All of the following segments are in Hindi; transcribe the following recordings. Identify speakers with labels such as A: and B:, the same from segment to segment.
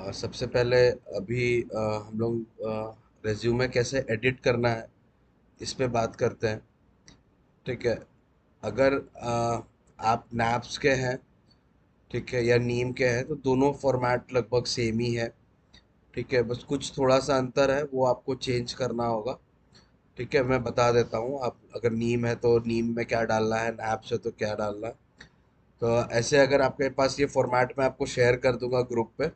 A: सबसे पहले अभी हम लोग रेज्यूमे कैसे एडिट करना है इस पे बात करते हैं। ठीक है। अगर आप नैप्स के हैं, ठीक है, या नीम के हैं, तो दोनों फॉर्मेट लगभग सेम ही है। ठीक है, बस कुछ थोड़ा सा अंतर है, वो आपको चेंज करना होगा। ठीक है, मैं बता देता हूँ। आप अगर नीम है तो नीम में क्या डालना है, नैप्स है तो क्या डालना है। तो ऐसे अगर आपके पास ये फॉर्मेट मैं आपको शेयर कर दूंगा ग्रुप पे,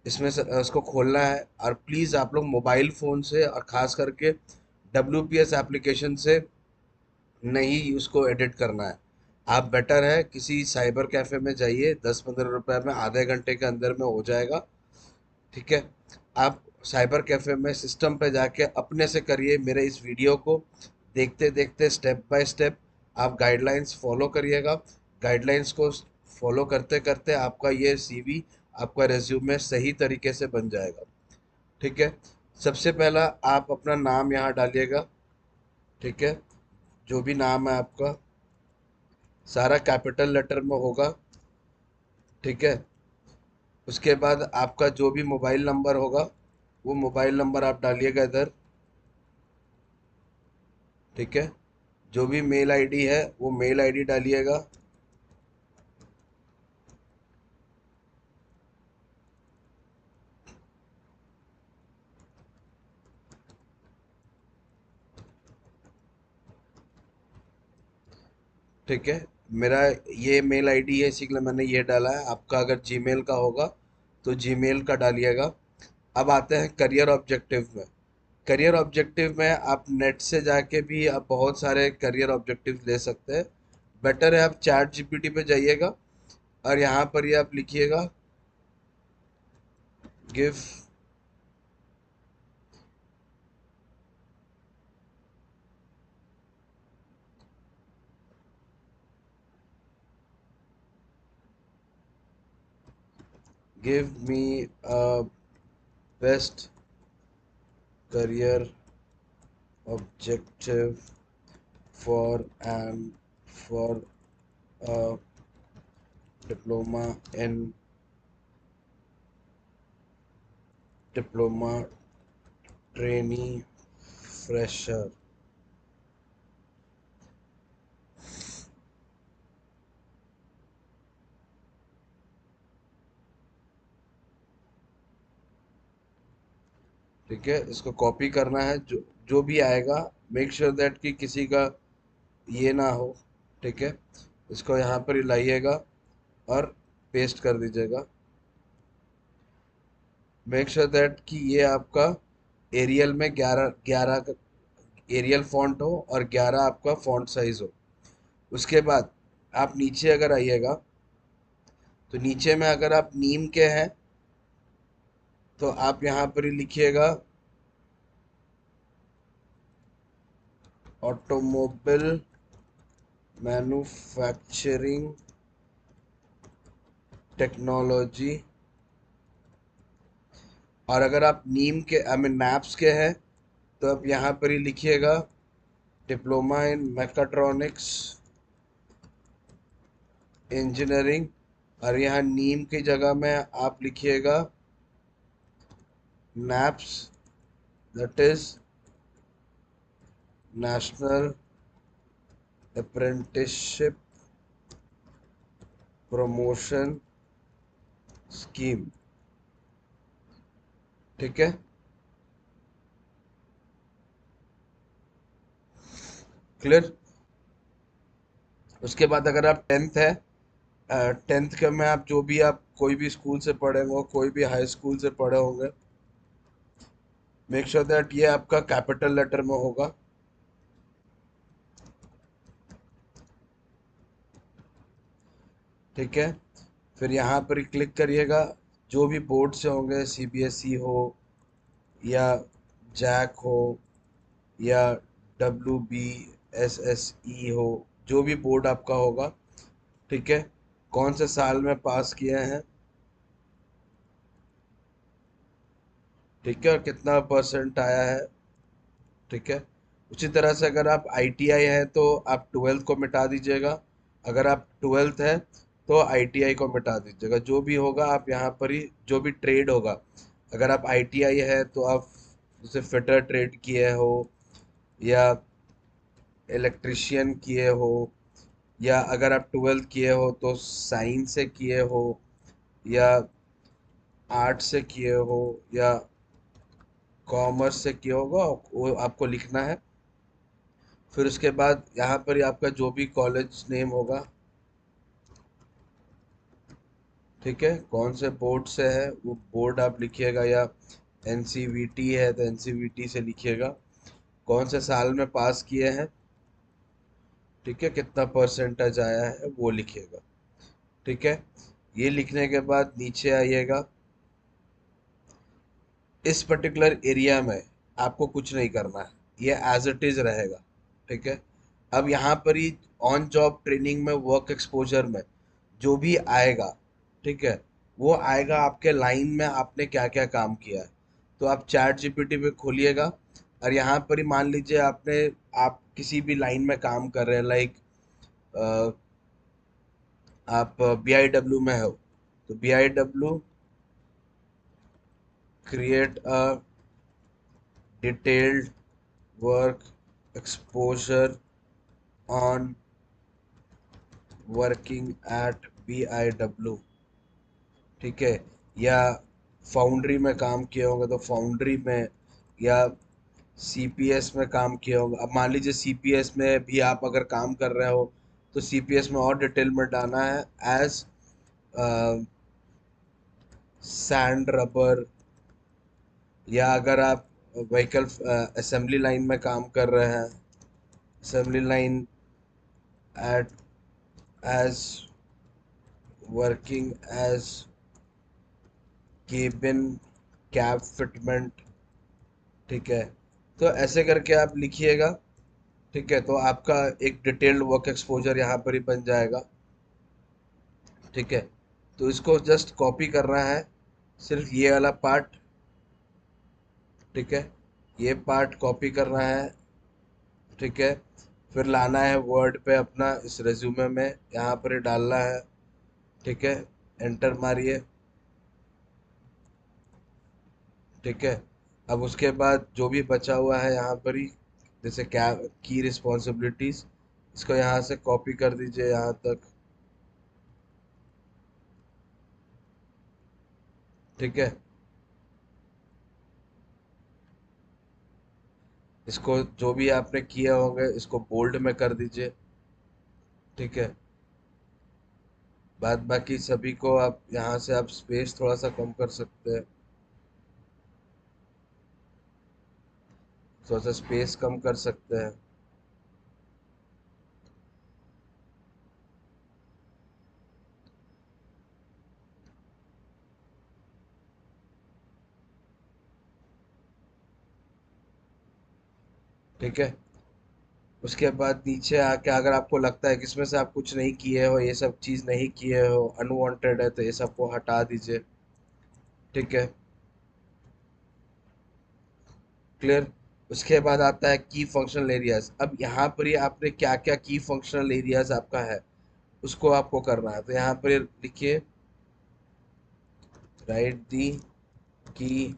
A: इसमें से इसको खोलना है। और प्लीज़ आप लोग मोबाइल फ़ोन से और ख़ास करके WPS एप्लीकेशन से नहीं उसको एडिट करना है। आप बेटर है किसी साइबर कैफ़े में जाइए, 10-15 रुपए में आधे घंटे के अंदर में हो जाएगा। ठीक है। आप साइबर कैफ़े में सिस्टम पे जाके अपने से करिए, मेरे इस वीडियो को देखते देखते स्टेप बाय स्टेप आप गाइडलाइंस फॉलो करिएगा। गाइडलाइंस को फॉलो करते करते आपका ये CV, आपका रेज्यूमे सही तरीके से बन जाएगा। ठीक है। सबसे पहला आप अपना नाम यहाँ डालिएगा। ठीक है। जो भी नाम है आपका सारा कैपिटल लेटर में होगा। ठीक है। उसके बाद आपका जो भी मोबाइल नंबर होगा वो मोबाइल नंबर आप डालिएगा इधर। ठीक है। जो भी मेल आईडी है वो मेल आईडी डालिएगा। ठीक है। मेरा ये मेल आईडी है, इसी के लिए मैंने ये डाला है। आपका अगर जीमेल का होगा तो जीमेल का डालिएगा। अब आते हैं करियर ऑब्जेक्टिव में। करियर ऑब्जेक्टिव में आप नेट से जाके भी आप बहुत सारे करियर ऑब्जेक्टिव ले सकते हैं। बेटर है आप चैट जीपीटी पे जाइएगा और यहाँ पर ये आप लिखिएगा, give give me a best career objective for and for a diploma in diploma trainee fresher. ठीक है, इसको कॉपी करना है। जो जो भी आएगा मेक श्योर दैट कि किसी का ये ना हो। ठीक है। इसको यहाँ पर ही लाइएगा और पेस्ट कर दीजिएगा। मेक श्योर दैट कि ये आपका एरियल में 11 एरियल फॉन्ट हो और 11 आपका फॉन्ट साइज हो। उसके बाद आप नीचे अगर आइएगा तो नीचे में अगर आप नीम के हैं तो आप यहाँ पर ही लिखिएगा ऑटोमोबाइल मैन्युफैक्चरिंग टेक्नोलॉजी। और अगर आप नीम के आई मीन नैप्स के हैं तो आप यहाँ पर ही लिखिएगा डिप्लोमा इन मैकाट्रॉनिक्स इंजीनियरिंग। और यहाँ नीम की जगह में आप लिखिएगा naps, that is national apprenticeship promotion scheme. ठीक है। क्लियर। उसके बाद अगर आप 10th है, 10th के में आप जो भी आप कोई भी स्कूल से पढ़े होंगे, कोई भी हाई स्कूल से पढ़े होंगे, मेक श्योर दैट ये आपका कैपिटल लेटर में होगा। ठीक है। फिर यहाँ पर क्लिक करिएगा। जो भी बोर्ड से होंगे, CBSE हो या जैक हो या WBSSE हो, जो भी बोर्ड आपका होगा। ठीक है। कौन से साल में पास किए हैं। ठीक है। और कितना परसेंट आया है। ठीक है। उसी तरह से अगर आप ITI है तो आप 12th को मिटा दीजिएगा। अगर आप 12th है तो आईटीआई को मिटा दीजिएगा। जो भी होगा आप यहाँ पर ही, जो भी ट्रेड होगा, अगर आप आईटीआई है तो आप जैसे फिटर ट्रेड किए हो, या इलेक्ट्रिशियन किए हो, या अगर आप ट्वेल्थ किए हो तो साइंस से किए हो, या आर्ट से किए हो, या कॉमर्स से किया होगा, वो आपको लिखना है। फिर उसके बाद यहाँ पर ही आपका जो भी कॉलेज नेम होगा, ठीक है, कौन से बोर्ड से है वो बोर्ड आप लिखिएगा, या एनसीवीटी है तो एनसीवीटी से लिखिएगा। कौन से साल में पास किए हैं, ठीक है, कितना परसेंटेज आया है वो लिखिएगा। ठीक है, ये लिखने के बाद नीचे आइएगा। इस पर्टिकुलर एरिया में आपको कुछ नहीं करना है, ये एज इट इज रहेगा। ठीक है, अब यहाँ पर ही ऑन जॉब ट्रेनिंग में, वर्क एक्सपोजर में जो भी आएगा, ठीक है, वो आएगा आपके लाइन में आपने क्या क्या काम किया है। तो आप चैट जीपीटी पे खोलिएगा, और यहाँ पर ही मान लीजिए आप किसी भी लाइन में काम कर रहे हैं, लाइक आप बीआईडब्ल्यू में हो, तो BIW create a detailed work exposure on working at BIW. ठीक है, या फाउंड्री में काम किए होंगे तो फाउंड्री में, या सीपीएस में काम किए होंगे। अब मान लीजिए सीपीएस में भी आप अगर काम कर रहे हो तो सीपीएस में और डिटेल में डालना है, एज सैंड रबर। या अगर आप व्हीकल असेंबली लाइन में काम कर रहे हैं, assembly line at age working as cabin cab fitment. ठीक है, तो ऐसे करके आप लिखिएगा। ठीक है, तो आपका एक डिटेल्ड वर्क एक्सपोजर यहाँ पर ही बन जाएगा। ठीक है, तो इसको जस्ट कॉपी करना है, सिर्फ ये वाला पार्ट। ठीक है, ये पार्ट कॉपी करना है। ठीक है, फिर लाना है वर्ड पे अपना, इस रेज्यूमे में यहाँ पर ही डालना है। ठीक है, एंटर मारिए। ठीक है, अब उसके बाद जो भी बचा हुआ है यहाँ पर ही, जैसे क्या की रिस्पॉन्सिबिलिटीज, इसको यहाँ से कॉपी कर दीजिए यहाँ तक। ठीक है, इसको जो भी आपने किए होंगे इसको बोल्ड में कर दीजिए। ठीक है, बाद बाकी सभी को आप यहाँ से आप स्पेस थोड़ा सा कम कर सकते हैं, थोड़ा सा स्पेस कम कर सकते हैं। ठीक है, उसके बाद नीचे आके अगर आपको लगता है कि इसमें से आप कुछ नहीं किए हो, ये सब चीज़ नहीं किए हो, अनवांटेड है, तो ये सब को हटा दीजिए। ठीक है, क्लियर। उसके बाद आता है की फंक्शनल एरियाज। अब यहाँ पर ही आपने क्या क्या की फंक्शनल एरियाज आपका है उसको आपको करना है, तो यहाँ पर लिखिए, राइट दी की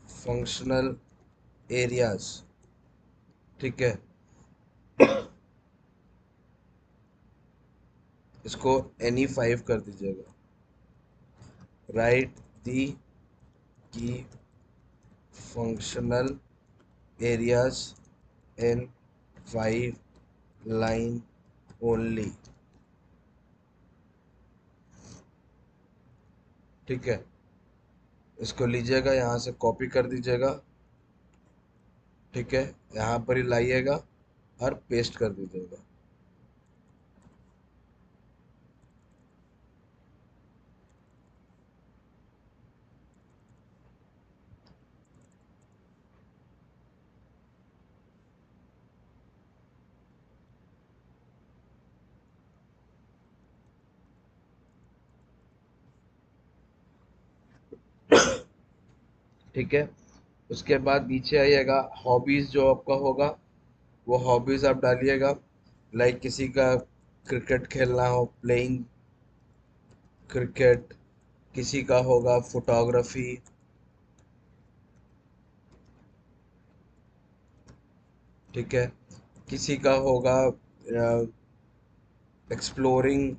A: फंक्शनल एरियाज। ठीक है, इसको NE5 कर दीजिएगा। राइट दी की functional areas in 5 line only. ठीक है, इसको लीजिएगा यहाँ से कॉपी कर दीजिएगा। ठीक है, यहाँ पर ही लाइएगा और पेस्ट कर दीजिएगा। ठीक है, उसके बाद नीचे आइएगा, हॉबीज जो आपका होगा वो हॉबीज आप डालिएगा। लाइक किसी का क्रिकेट खेलना हो, प्लेइंग क्रिकेट। किसी का होगा फोटोग्राफी, ठीक है। किसी का होगा एक्सप्लोरिंग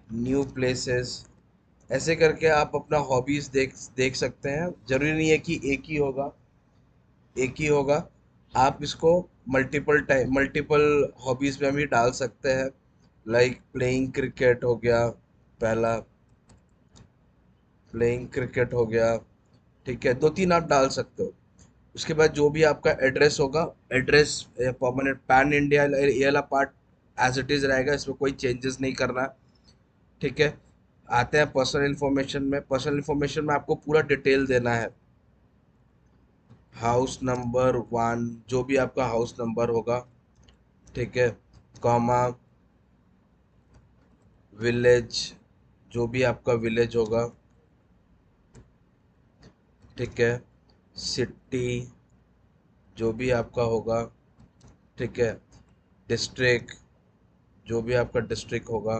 A: न्यू प्लेसेस। ऐसे करके आप अपना हॉबीज देख देख सकते हैं। जरूरी नहीं है कि एक ही होगा। आप इसको मल्टीपल हॉबीज में भी डाल सकते हैं। लाइक प्लेइंग क्रिकेट हो गया पहला, प्लेइंग क्रिकेट हो गया, ठीक है, दो तीन आप डाल सकते हो। उसके बाद जो भी आपका एड्रेस होगा, एड्रेस परमानेंट पैन इंडिया ये वाला पार्ट एज इट इज रहेगा, इसमें कोई चेंजेस नहीं करना, ठीक है। आते हैं पर्सनल इन्फॉर्मेशन में। पर्सनल इन्फॉर्मेशन में आपको पूरा डिटेल देना है। हाउस नंबर 1, जो भी आपका हाउस नंबर होगा, ठीक है, कॉमा, विलेज, जो भी आपका विलेज होगा, ठीक है, सिटी, जो भी आपका होगा, ठीक है, डिस्ट्रिक्ट, जो भी आपका डिस्ट्रिक्ट होगा,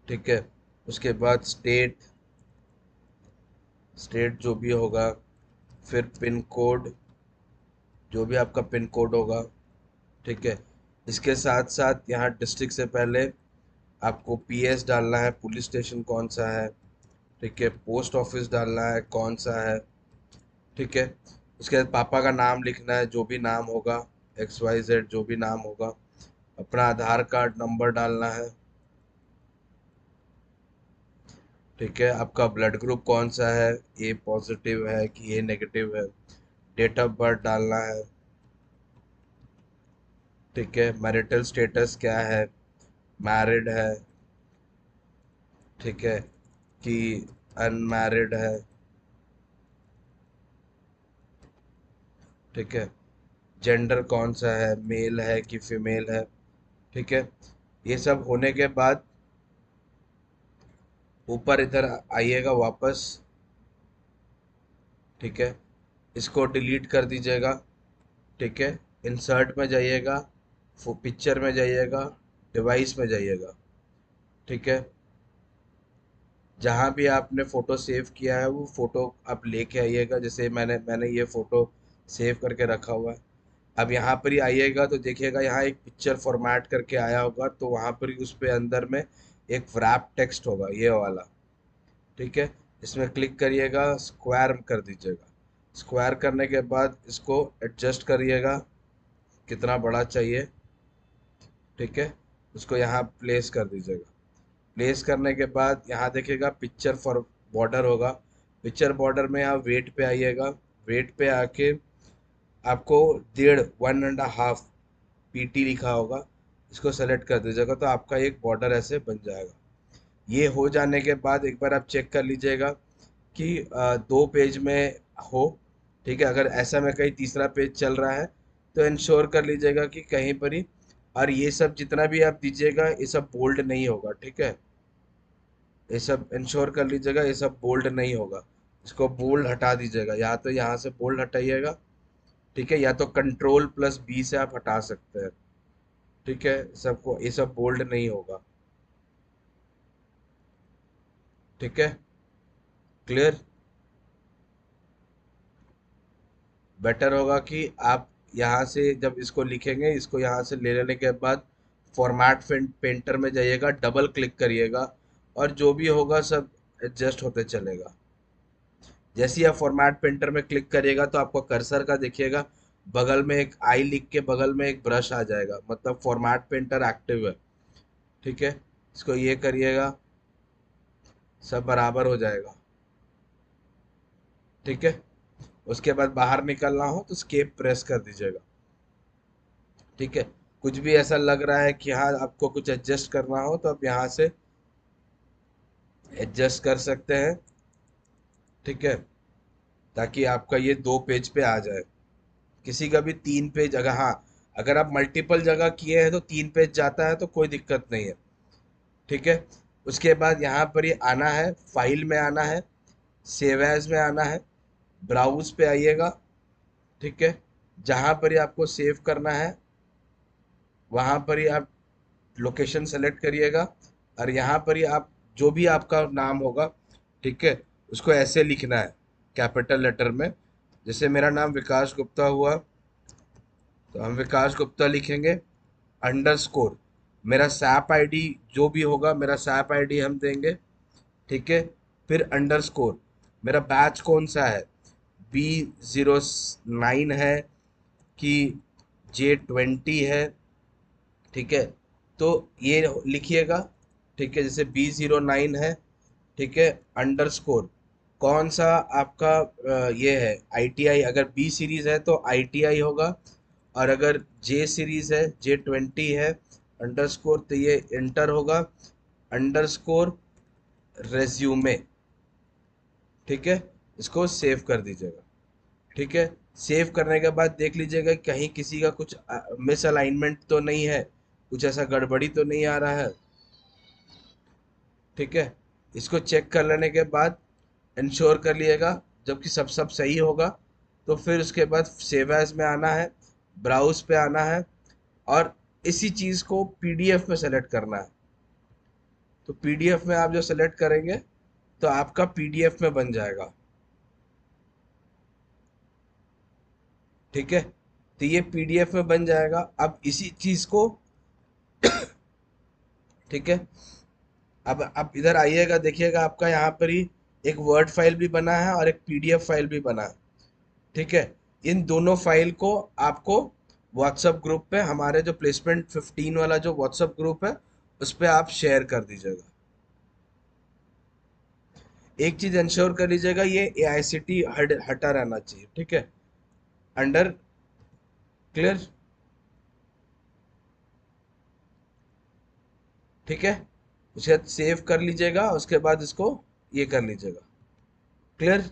A: ठीक है। उसके बाद स्टेट जो भी होगा, फिर पिन कोड, जो भी आपका पिन कोड होगा, ठीक है। इसके साथ साथ यहाँ डिस्ट्रिक्ट से पहले आपको पीएस डालना है, पुलिस स्टेशन कौन सा है, ठीक है। पोस्ट ऑफिस डालना है कौन सा है, ठीक है। उसके बाद पापा का नाम लिखना है, जो भी नाम होगा, XYZ जो भी नाम होगा। अपना आधार कार्ड नंबर डालना है, ठीक है। आपका ब्लड ग्रुप कौन सा है, ए पॉजिटिव है कि ए नेगेटिव है। डेट ऑफ बर्थ डालना है, ठीक है। मैरिटल स्टेटस क्या है, मैरिड है, ठीक है, कि अनमैरिड है, ठीक है। जेंडर कौन सा है, मेल है कि फीमेल है, ठीक है। ये सब होने के बाद ऊपर इधर आइएगा वापस, ठीक है। इसको डिलीट कर दीजिएगा, ठीक है। इंसर्ट में जाइएगा, पिक्चर में जाइएगा, डिवाइस में जाइएगा, ठीक है। जहाँ भी आपने फोटो सेव किया है वो फोटो आप लेके आइएगा। जैसे मैंने मैंने ये फोटो सेव करके रखा हुआ है। अब यहाँ पर ही आइएगा तो देखिएगा यहाँ एक पिक्चर फॉर्मेट करके आया होगा, तो वहाँ पर ही उस पे अंदर में एक wrap टेक्स्ट होगा ये वाला, ठीक है। इसमें क्लिक करिएगा, स्क्वायर कर दीजिएगा। स्क्वायर करने के बाद इसको एडजस्ट करिएगा कितना बड़ा चाहिए, ठीक है। उसको यहाँ प्लेस कर दीजिएगा। प्लेस करने के बाद यहाँ देखिएगा पिक्चर फॉर बॉर्डर होगा। पिक्चर बॉर्डर में यहाँ वेट पे आइएगा। वेट पे आके आपको 1.5 पीटी लिखा होगा, इसको सेलेक्ट कर दीजिएगा तो आपका एक बॉर्डर ऐसे बन जाएगा। ये हो जाने के बाद एक बार आप चेक कर लीजिएगा कि 2 पेज में हो, ठीक है। अगर ऐसा में कहीं तीसरा पेज चल रहा है तो इंश्योर कर लीजिएगा कि कहीं पर ही, और ये सब जितना भी आप दीजिएगा ये सब बोल्ड नहीं होगा, ठीक है। ये सब इंश्योर कर लीजिएगा, ये सब बोल्ड नहीं होगा। इसको बोल्ड हटा दीजिएगा, या तो यहाँ से बोल्ड हटाइएगा, ठीक है, या तो कंट्रोल+B से आप हटा सकते हैं, ठीक है। सबको ये सब बोल्ड नहीं होगा, ठीक है। क्लियर। बेटर होगा कि आप यहाँ से जब इसको लिखेंगे, इसको यहाँ से ले लेने के बाद फॉर्मेट पेंटर में जाइएगा, डबल क्लिक करिएगा, और जो भी होगा सब एडजस्ट होते चलेगा। जैसे ही आप फॉर्मेट पेंटर में क्लिक करिएगा तो आपको कर्सर का देखिएगा, बगल में एक आई लिख के बगल में एक ब्रश आ जाएगा, मतलब फॉर्मेट पेंटर एक्टिव है, ठीक है। इसको ये करिएगा, सब बराबर हो जाएगा, ठीक है। उसके बाद बाहर निकलना हो तो स्केप प्रेस कर दीजिएगा, ठीक है। कुछ भी ऐसा लग रहा है कि हाँ आपको कुछ एडजस्ट करना हो तो आप यहाँ से एडजस्ट कर सकते हैं, ठीक है, ताकि आपका ये 2 पेज पे आ जाए। किसी का भी 3 पेज, अगर हाँ, अगर आप मल्टीपल जगह किए हैं तो 3 पेज जाता है तो कोई दिक्कत नहीं है, ठीक है। उसके बाद यहाँ पर ये आना है, फाइल में आना है, सेव एज में आना है, ब्राउज पे आइएगा, ठीक है। जहाँ पर ये आपको सेव करना है वहाँ पर ही आप लोकेशन सेलेक्ट करिएगा, और यहाँ पर ही आप जो भी आपका नाम होगा, ठीक है, उसको ऐसे लिखना है कैपिटल लेटर में। जैसे मेरा नाम विकास गुप्ता हुआ, तो हम विकास गुप्ता लिखेंगे, अंडरस्कोर मेरा सैप आईडी जो भी होगा, मेरा सैप आईडी हम देंगे, ठीक है। फिर अंडरस्कोर मेरा बैच कौन सा है, B09 है कि J20 है, ठीक है। तो ये लिखिएगा, ठीक है, जैसे B09 है, ठीक है। अंडरस्कोर कौन सा आपका ये है ITI, अगर बी सीरीज है तो ITI होगा, और अगर जे सीरीज है, J20 है, अंडरस्कोर तो ये इंटर होगा, अंडरस्कोर रेज्यूमे, ठीक है। इसको सेव कर दीजिएगा, ठीक है। सेव करने के बाद देख लीजिएगा कहीं किसी का कुछ मिस अलाइनमेंट तो नहीं है, कुछ ऐसा गड़बड़ी तो नहीं आ रहा है, ठीक है। इसको चेक कर लेने के बाद इंश्योर कर लिएगा, जबकि सब सब सही होगा, तो फिर उसके बाद सेव एज में आना है, ब्राउज पे आना है, और इसी चीज़ को PDF में सेलेक्ट करना है। तो PDF में आप जो सेलेक्ट करेंगे तो आपका PDF में बन जाएगा, ठीक है। तो ये PDF में बन जाएगा। अब इसी चीज़ को, ठीक है, अब आप इधर आइएगा, देखिएगा आपका यहाँ पर ही एक वर्ड फाइल भी बना है और एक PDF फाइल भी बना है, ठीक है। इन दोनों फाइल को आपको व्हाट्सएप ग्रुप पे, हमारे जो प्लेसमेंट 15 वाला जो व्हाट्सएप ग्रुप है, उस पर आप शेयर कर दीजिएगा। एक चीज इंश्योर कर लीजिएगा, ये AICT हटा रहना चाहिए, ठीक है, अंडर, क्लियर, ठीक है। उसके बाद सेव कर लीजिएगा, उसके बाद इसको ये कर लीजिएगा, क्लियर।